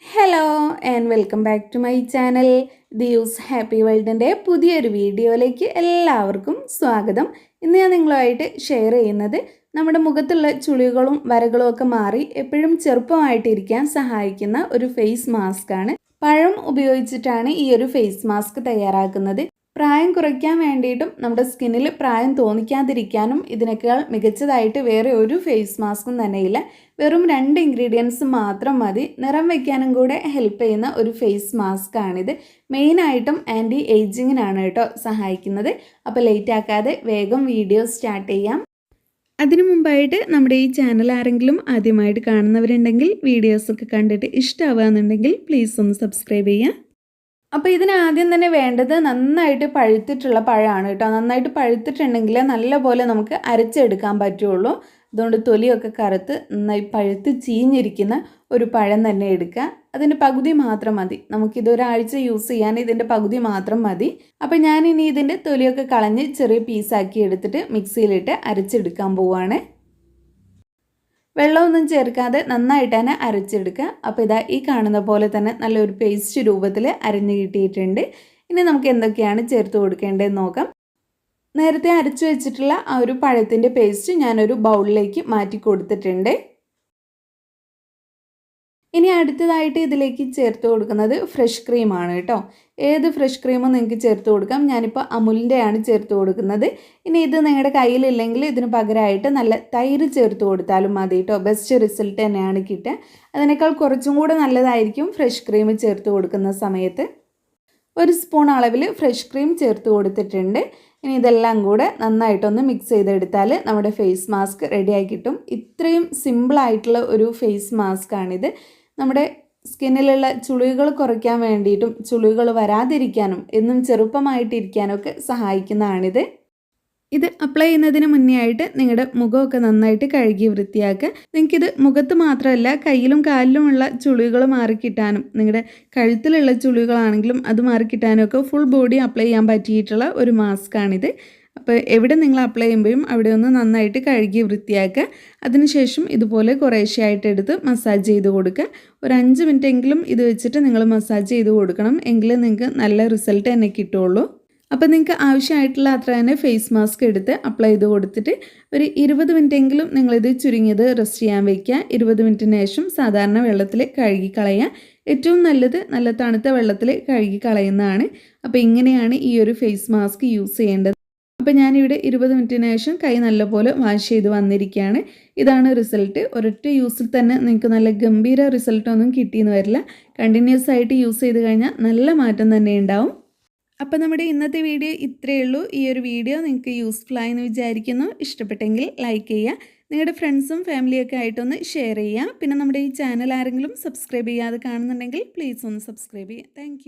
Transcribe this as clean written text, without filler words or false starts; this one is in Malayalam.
Hello and welcome back to my channel ദിയൂസ് ഹാപ്പി വേൾഡിൻ്റെ പുതിയൊരു വീഡിയോയിലേക്ക് എല്ലാവർക്കും സ്വാഗതം. ഇന്ന് ഞാൻ നിങ്ങളുമായിട്ട് ഷെയർ ചെയ്യുന്നത് നമ്മുടെ മുഖത്തുള്ള ചുളികളും വരകളും ഒക്കെ മാറി എപ്പോഴും ചെറുപ്പമായിട്ടിരിക്കാൻ സഹായിക്കുന്ന ഒരു ഫേസ് മാസ്കാണ്. പഴം ഉപയോഗിച്ചിട്ടാണ് ഈ ഒരു ഫേസ് മാസ്ക് തയ്യാറാക്കുന്നത്. പ്രായം കുറയ്ക്കാൻ വേണ്ടിയിട്ടും നമ്മുടെ സ്കിന്നിൽ പ്രായം തോന്നിക്കാതിരിക്കാനും ഇതിനേക്കാൾ മികച്ചതായിട്ട് വേറെ ഒരു ഫേസ് മാസ്കും തന്നെയില്ല. വെറും 2 ഇൻഗ്രീഡിയൻസ് മാത്രം മതി നിറം വയ്ക്കാനും കൂടെ ഹെൽപ്പ് ചെയ്യുന്ന ഒരു ഫേസ് മാസ്ക് ആണിത്. മെയിനായിട്ടും ആൻറ്റി ഏജിങ്ങിനാണ് കേട്ടോ സഹായിക്കുന്നത്. അപ്പോൾ ലേറ്റ് ആക്കാതെ വേഗം വീഡിയോ സ്റ്റാർട്ട് ചെയ്യാം. അതിനു മുമ്പായിട്ട് നമ്മുടെ ഈ ചാനൽ ആരെങ്കിലും ആദ്യമായിട്ട് കാണുന്നവരുണ്ടെങ്കിൽ വീഡിയോസൊക്കെ കണ്ടിട്ട് ഇഷ്ടമാവുകയെന്നുണ്ടെങ്കിൽ പ്ലീസ് ഒന്ന് സബ്സ്ക്രൈബ് ചെയ്യാം. അപ്പോൾ ഇതിന് ആദ്യം തന്നെ വേണ്ടത് നന്നായിട്ട് പഴുത്തിട്ടുള്ള പഴമാണ് കേട്ടോ. നന്നായിട്ട് പഴുത്തിട്ടുണ്ടെങ്കിൽ നല്ലപോലെ നമുക്ക് അരച്ചെടുക്കാൻ പറ്റുള്ളൂ. അതുകൊണ്ട് തൊലിയൊക്കെ കറുത്ത് നന്നായി പഴുത്ത് ചീഞ്ഞിരിക്കുന്ന ഒരു പഴം തന്നെ എടുക്കുക. അതിൻ്റെ പകുതി മാത്രം മതി. നമുക്കിതൊരാഴ്ച യൂസ് ചെയ്യാൻ ഇതിൻ്റെ പകുതി മാത്രം മതി. അപ്പോൾ ഞാനിനി ഇതിൻ്റെ തൊലിയൊക്കെ കളഞ്ഞ് ചെറിയ പീസാക്കി എടുത്തിട്ട് മിക്സിയിലിട്ട് അരച്ചെടുക്കാൻ പോവുകയാണ്. വെള്ളമൊന്നും ചേർക്കാതെ നന്നായിട്ട് തന്നെ അരച്ചെടുക്കുക. അപ്പോൾ ഇതാ ഈ കാണുന്ന പോലെ തന്നെ നല്ലൊരു പേസ്റ്റ് രൂപത്തിൽ അരഞ്ഞു കിട്ടിയിട്ടുണ്ട്. ഇനി നമുക്ക് എന്തൊക്കെയാണ് ചേർത്ത് കൊടുക്കേണ്ടതെന്ന് നോക്കാം. നേരത്തെ അരച്ചു വെച്ചിട്ടുള്ള ആ ഒരു പഴത്തിൻ്റെ പേസ്റ്റ് ഞാനൊരു ബൗളിലേക്ക് മാറ്റി കൊടുത്തിട്ടുണ്ട്. ഇനി അടുത്തതായിട്ട് ഇതിലേക്ക് ചേർത്ത് കൊടുക്കുന്നത് ഫ്രഷ് ക്രീമാണ് കേട്ടോ. ഏത് ഫ്രഷ് ക്രീമും നിങ്ങൾക്ക് ചേർത്ത് കൊടുക്കാം. ഞാനിപ്പോൾ അമുലിൻ്റെയാണ് ചേർത്ത് കൊടുക്കുന്നത്. ഇനി ഇത് നിങ്ങളുടെ കയ്യിലില്ലെങ്കിൽ ഇതിന് പകരമായിട്ട് നല്ല തൈര് ചേർത്ത് കൊടുത്താലും മതി കേട്ടോ. ബെസ്റ്റ് റിസൾട്ട് തന്നെയാണ് കിട്ടുക. അതിനേക്കാൾ കുറച്ചും കൂടെ നല്ലതായിരിക്കും ഫ്രഷ് ക്രീം ചേർത്ത് കൊടുക്കുന്ന സമയത്ത്. 1 സ്പൂൺ അളവിൽ ഫ്രഷ് ക്രീം ചേർത്ത് കൊടുത്തിട്ടുണ്ട്. ഇനി ഇതെല്ലാം കൂടെ നന്നായിട്ടൊന്ന് മിക്സ് ചെയ്തെടുത്താൽ നമ്മുടെ ഫേസ് മാസ്ക് റെഡിയായി കിട്ടും. ഇത്രയും സിമ്പിളായിട്ടുള്ള ഒരു ഫേസ് മാസ്ക് ആണിത്. നമ്മുടെ സ്കിന്നിലുള്ള ചുളികൾ കുറയ്ക്കാൻ വേണ്ടിയിട്ടും ചുളികൾ വരാതിരിക്കാനും എന്നും ചെറുപ്പമായിട്ടിരിക്കാനും ഒക്കെ സഹായിക്കുന്നതാണിത്. ഇത് അപ്ലൈ ചെയ്യുന്നതിന് മുന്നേ ആയിട്ട് നിങ്ങളുടെ മുഖമൊക്കെ നന്നായിട്ട് കഴുകി വൃത്തിയാക്കുക. നിങ്ങൾക്കിത് മുഖത്ത് മാത്രമല്ല കയ്യിലും കാലിലുമുള്ള ചുളികൾ മാറിക്കിട്ടാനും നിങ്ങളുടെ കഴുത്തിലുള്ള ചുളികളാണെങ്കിലും അത് മാറിക്കിട്ടാനും ഒക്കെ ഫുൾ ബോഡി അപ്ലൈ ചെയ്യാൻ പറ്റിയിട്ടുള്ള ഒരു മാസ്കാണിത്. അപ്പോൾ എവിടെ നിങ്ങൾ അപ്ലൈ ചെയ്യുമ്പോഴും അവിടെ ഒന്ന് നന്നായിട്ട് കഴുകി വൃത്തിയാക്കുക. അതിനുശേഷം ഇതുപോലെ കുറേശ്ശെയായിട്ട് എടുത്ത് മസാജ് ചെയ്ത് കൊടുക്കുക. ഒരു 5 മിനിറ്റെങ്കിലും ഇത് വെച്ചിട്ട് നിങ്ങൾ മസാജ് ചെയ്ത് കൊടുക്കണം. എങ്കിലേ നിങ്ങൾക്ക് നല്ല റിസൾട്ട് തന്നെ കിട്ടുള്ളൂ. അപ്പോൾ നിങ്ങൾക്ക് ആവശ്യമായിട്ടുള്ള അത്ര തന്നെ ഫേസ് മാസ്ക് എടുത്ത് അപ്ലൈ ചെയ്ത് കൊടുത്തിട്ട് ഒരു 20 മിനിറ്റെങ്കിലും നിങ്ങളിത് ചുരുങ്ങിയത് റെസ്റ്റ് ചെയ്യാൻ വയ്ക്കുക. 20 മിനിറ്റിന് ശേഷം സാധാരണ വെള്ളത്തിൽ കഴുകി കളയുക. ഏറ്റവും നല്ലത് നല്ല തണുത്ത വെള്ളത്തിൽ കഴുകി കളയുന്നതാണ്. അപ്പോൾ ഇങ്ങനെയാണ് ഈ ഒരു ഫേസ് മാസ്ക് യൂസ് ചെയ്യേണ്ടത്. അപ്പോൾ ഞാനിവിടെ 20 മിനിറ്റിന് ശേഷം കൈ നല്ലപോലെ വാഷ് ചെയ്ത് വന്നിരിക്കുകയാണ്. ഇതാണ് റിസൾട്ട്. ഒരൊറ്റ യൂസിൽ തന്നെ നിങ്ങൾക്ക് നല്ല ഗംഭീര റിസൾട്ടൊന്നും കിട്ടിയെന്ന് വരില്ല. കണ്ടിന്യൂസ് ആയിട്ട് യൂസ് ചെയ്ത് കഴിഞ്ഞാൽ നല്ല മാറ്റം തന്നെ ഉണ്ടാവും. അപ്പോൾ നമ്മുടെ ഇന്നത്തെ വീഡിയോ ഇത്രയേ ഉള്ളൂ. ഈ ഒരു വീഡിയോ നിങ്ങൾക്ക് യൂസ്ഫുൾ ആയെന്ന് വിചാരിക്കുന്നു. ഇഷ്ടപ്പെട്ടെങ്കിൽ ലൈക്ക് ചെയ്യുക. നിങ്ങളുടെ ഫ്രണ്ട്സും ഫാമിലിയൊക്കെ ആയിട്ടൊന്ന് ഷെയർ ചെയ്യുക. പിന്നെ നമ്മുടെ ഈ ചാനൽ ആരെങ്കിലും സബ്സ്ക്രൈബ് ചെയ്യാതെ കാണുന്നുണ്ടെങ്കിൽ പ്ലീസ് ഒന്ന് സബ്സ്ക്രൈബ് ചെയ്യുക. താങ്ക്